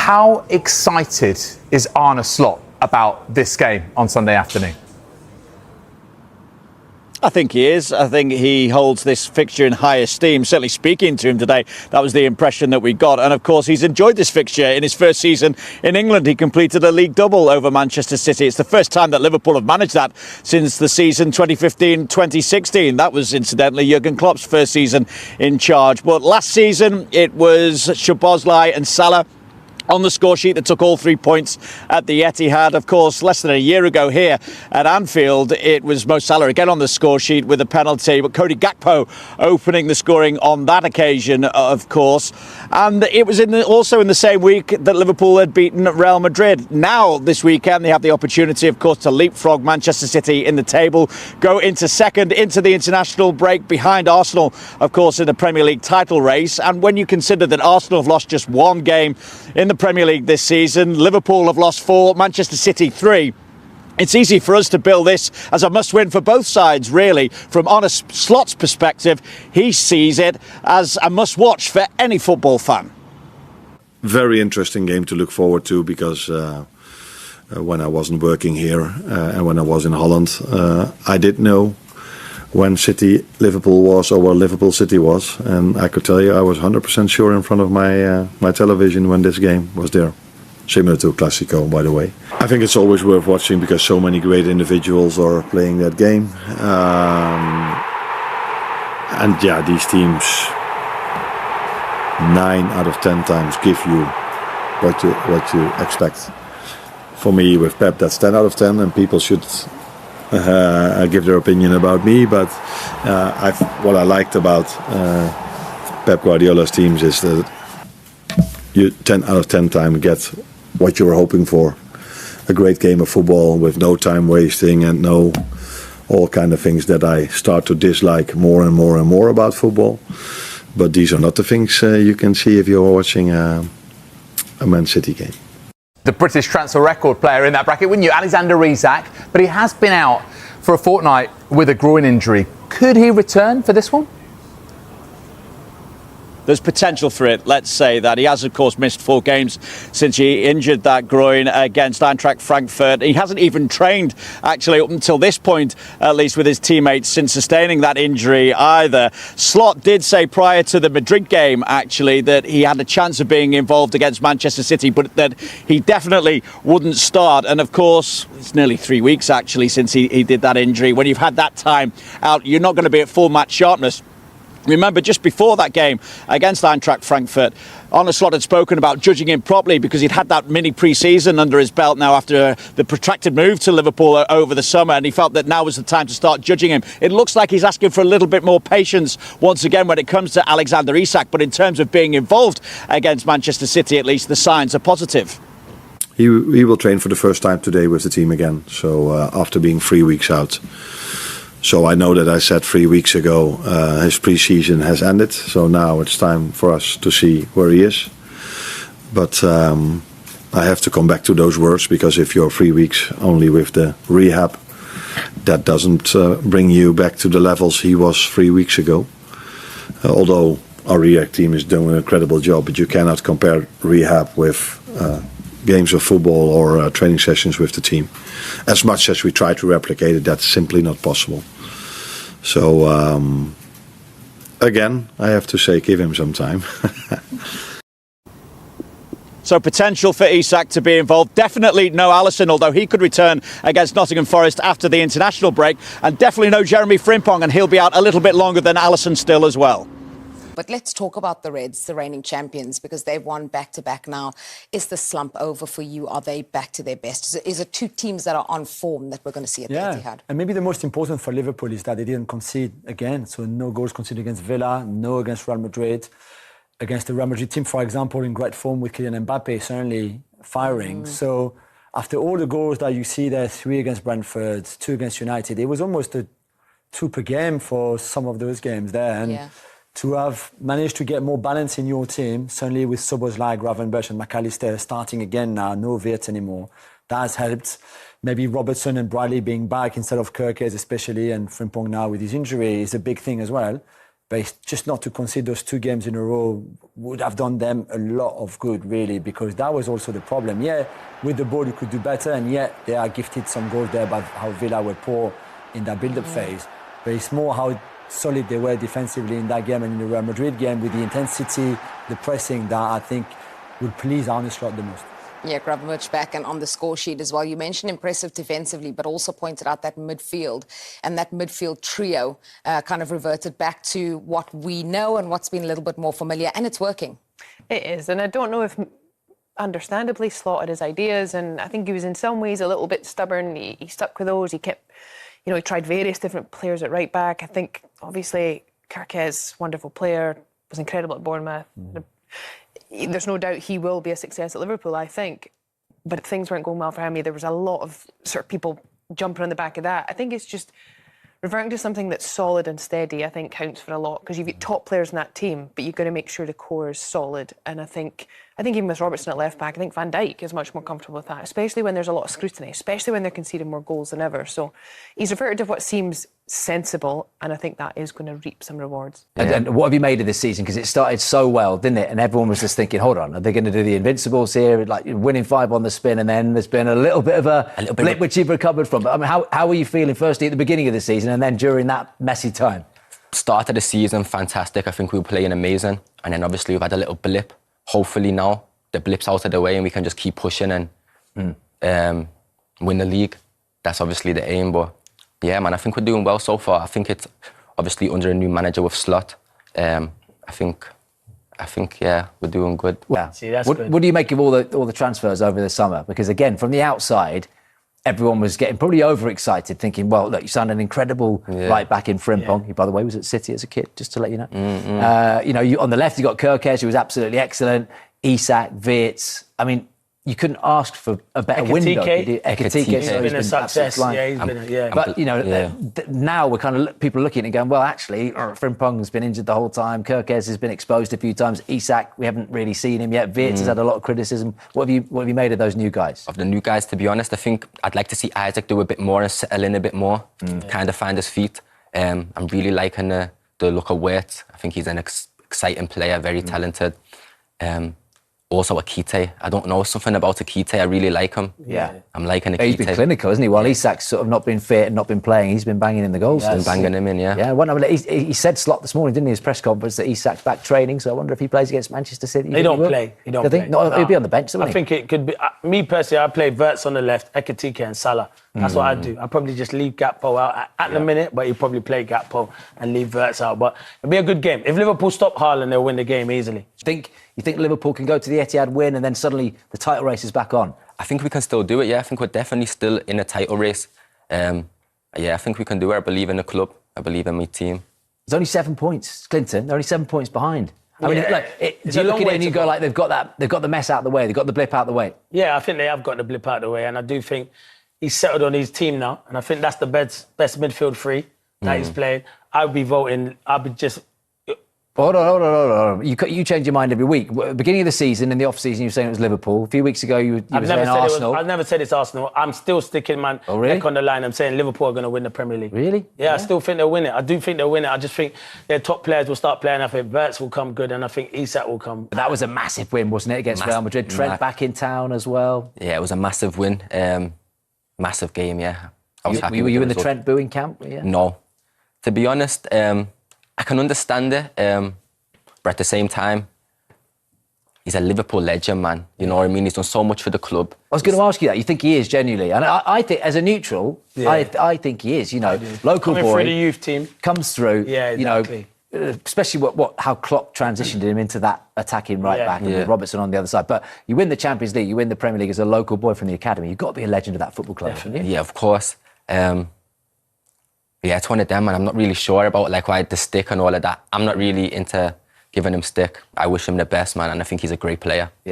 How excited is Arne Slot about this game on Sunday afternoon? I think he is. I think he holds this fixture in high esteem. Certainly speaking to him today, that was the impression that we got. And of course, he's enjoyed this fixture. In his first season in England, he completed a league double over Manchester City. It's the first time that Liverpool have managed that since the season 2015-2016. That was, incidentally, Jurgen Klopp's first season in charge. But last season, it was Szoboszlai and Salah on the score sheet that took all 3 points at the Etihad. Of course, less than a year ago here at Anfield, it was Mo Salah again on the score sheet with a penalty, but Cody Gakpo opening the scoring on that occasion, of course. And it was also in the same week that Liverpool had beaten Real Madrid. Now, this weekend, they have the opportunity, of course, to leapfrog Manchester City in the table, go into second, into the international break behind Arsenal, of course, in the Premier League title race. And when you consider that Arsenal have lost just one game in the Premier League this season, Liverpool have lost 4, Manchester City 3. It's easy for us to bill this as a must-win for both sides, really. From Arne Slot's perspective, he sees it as a must-watch for any football fan. Very interesting game to look forward to, because when I wasn't working here and when I was in Holland, I did know when City Liverpool was, or where Liverpool City was, and I could tell you I was 100% sure in front of my television when this game was there. Similar to Classico, by the way. I think it's always worth watching because so many great individuals are playing that game. And yeah, these teams 9 out of 10 times give you what you expect. For me, with Pep, that's 10 out of 10, and people should give their opinion about me. But what I liked about Pep Guardiola's teams is that you 10 out of 10 times get what you were hoping for. A great game of football with no time wasting and no all kind of things that I start to dislike more and more and more about football. But these are not the things you can see if you're watching a Man City game. The British transfer record player in that bracket, wouldn't you? Alexander Isak, but he has been out for a fortnight with a groin injury. Could he return for this one? There's potential for it, let's say that. He has, of course, missed 4 games since he injured that groin against Eintracht Frankfurt. He hasn't even trained, actually, up until this point, at least with his teammates, since sustaining that injury either. Slot did say prior to the Madrid game, actually, that he had a chance of being involved against Manchester City, but that he definitely wouldn't start. And, of course, it's nearly 3 weeks, actually, since he did that injury. When you've had that time out, you're not going to be at full match sharpness. Remember, just before that game against Eintracht Frankfurt, Arne Slot had spoken about judging him properly because he'd had that mini pre-season under his belt now after the protracted move to Liverpool over the summer, and he felt that now was the time to start judging him. It looks like he's asking for a little bit more patience once again when it comes to Alexander Isak, but in terms of being involved against Manchester City, at least the signs are positive. He will train for the first time today with the team again, so after being 3 weeks out. So I know that I said 3 weeks ago his pre-season has ended, so now it's time for us to see where he is. But I have to come back to those words, because if you're 3 weeks only with the rehab, that doesn't bring you back to the levels he was 3 weeks ago. Although our rehab team is doing an incredible job, but you cannot compare rehab with games of football or training sessions with the team. As much as we try to replicate it, that's simply not possible. So, again, I have to say, give him some time. So potential for Isak to be involved. Definitely no Alisson, although he could return against Nottingham Forest after the international break. And definitely no Jeremy Frimpong, and he'll be out a little bit longer than Alisson still as well. But let's talk about the Reds, the reigning champions, because they've won back-to-back now. Is the slump over for you? Are they back to their best? Is it 2 teams that are on form that we're going to see at the Etihad? And maybe the most important for Liverpool is that they didn't concede again. So no goals conceded against Villa, no against Real Madrid. Against the Real Madrid team, for example, in great form with Kylian Mbappe, certainly firing. So after all the goals that you see there, 3 against Brentford, 2 against United, it was almost a 2 per game for some of those games there. And to have managed to get more balance in your team, certainly with Szoboszlai, Gravenberch and McAllister starting again now, no Wirtz anymore, that has helped. Maybe Robertson and Bradley being back instead of Kerkez especially, and Frimpong now with his injury is a big thing as well. But it's just not to concede those 2 games in a row would have done them a lot of good, really, because that was also the problem. Yeah, with the ball you could do better, and yet they are gifted some goals there by how Villa were poor in that build-up phase. But it's more how solid they were defensively in that game and in the Real Madrid game, with the intensity, the pressing, that I think would please Arne Slot the most. Yeah, Grabovic back and on the score sheet as well. You mentioned impressive defensively, but also pointed out that midfield, and that midfield trio kind of reverted back to what we know and what's been a little bit more familiar, and it's working. It is, and I don't know if, understandably, Slot had his ideas, and I think he was in some ways a little bit stubborn. He stuck with those. He kept, he tried various different players at right back. I think, obviously, Kirkes, wonderful player, was incredible at Bournemouth. There's no doubt he will be a success at Liverpool, I think. But things weren't going well for him. There was a lot of sort of people jumping on the back of that. I think it's just reverting to something that's solid and steady, I think, counts for a lot, because you've got top players in that team, but you've got to make sure the core is solid. And I think even with Robertson at left back, I think Van Dijk is much more comfortable with that, especially when there's a lot of scrutiny, especially when they're conceding more goals than ever. So he's reverted to what seems sensible, and I think that is going to reap some rewards. And what have you made of this season? Because it started so well, didn't it? And everyone was just thinking, hold on, are they going to do the Invincibles here? Like winning 5 on the spin, and then there's been a little bit of a blip which you've recovered from. But I mean, how were you feeling firstly at the beginning of the season and then during that messy time? Start of the season, fantastic. I think we were playing amazing. And then obviously we've had a little blip. Hopefully now the blip's out of the way and we can just keep pushing and win the league. That's obviously the aim, but yeah, man, I think we're doing well so far. I think it's obviously under a new manager with Slot. I think, yeah, we're doing good. Yeah. See, that's what, good. what do you make of all the transfers over the summer? Because again, from the outside, everyone was getting probably overexcited, thinking, well, look, you signed an incredible right back in Frimpong. He, by the way, was at City as a kid, just to let you know. You on the left, you got Kirkes, who was absolutely excellent. Isak, Wirtz. I mean, you couldn't ask for a better window. Ekitike. He's been a success. Yeah, he's been But, now we're kind of people looking and going, well, actually, Frimpong's been injured the whole time. Kirkes has been exposed a few times. Isak, we haven't really seen him yet. Wirtz has had a lot of criticism. What have you made of those new guys? Of the new guys, to be honest, I think I'd like to see Isak do a bit more and settle in a bit more, kind of find his feet. I'm really liking the look of Wirtz. I think he's an exciting player, very talented. Also Ekitike. I don't know, something about Ekitike. I really like him. Yeah. I'm liking Ekitike. He's been clinical, hasn't he? While Isak's sort of not been fit and not been playing, he's been banging in the goals. Been banging him in, yeah. Yeah, well, he said Slot this morning, didn't he, his press conference, that Isak's back training, so I wonder if he plays against Manchester City. He don't play. He don't play. No, he'll be on the bench, won't he? I think it could be... me personally, I play Wirtz on the left, Ekitike and Salah. That's what I do. I probably just leave Gakpo out at the minute, but you probably play Gakpo and leave Wirtz out. But it'll be a good game. If Liverpool stop Haaland, they'll win the game easily. You think Liverpool can go to the Etihad, win, and then suddenly the title race is back on? I think we can still do it, yeah. I think we're definitely still in a title race. Yeah, I think we can do it. I believe in the club. I believe in my team. There's only 7 points, Clinton. They're only 7 points behind. I mean, do you look at it and you go, like, they've got the mess out of the way, they've got the blip out of the way? Yeah, I think they have got the blip out of the way, and I do think he's settled on his team now, and I think that's the best midfield three that he's played. Hold on. You change your mind every week. Beginning of the season, in the off-season, you were saying it was Liverpool. A few weeks ago, you were saying Arsenal. I've never said it's Arsenal. I'm still sticking my neck on the line. I'm saying Liverpool are going to win the Premier League. Really? Yeah, I still think they'll win it. I do think they'll win it. I just think their top players will start playing. I think Wirtz will come good, and I think Isak will come. But that was a massive win, wasn't it, against Real Madrid? Trent back in town as well. Yeah, it was a massive win. Massive game, yeah. Were you in the Trent booing camp? Yeah. No. To be honest, I can understand it. But at the same time, he's a Liverpool legend, man. You know what I mean? He's done so much for the club. I was going to ask you that. You think he is, genuinely? And I think, as a neutral, I think he is. You know, local coming boy. Through the youth team. Comes through, yeah, exactly. You know, especially how Klopp transitioned him into that attacking right back and with Robertson on the other side. But you win the Champions League, you win the Premier League as a local boy from the academy. You've got to be a legend of that football club, haven't you? Yeah, of course. Yeah, it's one of them, and I'm not really sure about why the stick and all of that. I'm not really into giving him stick. I wish him the best, man, and I think he's a great player. Yeah.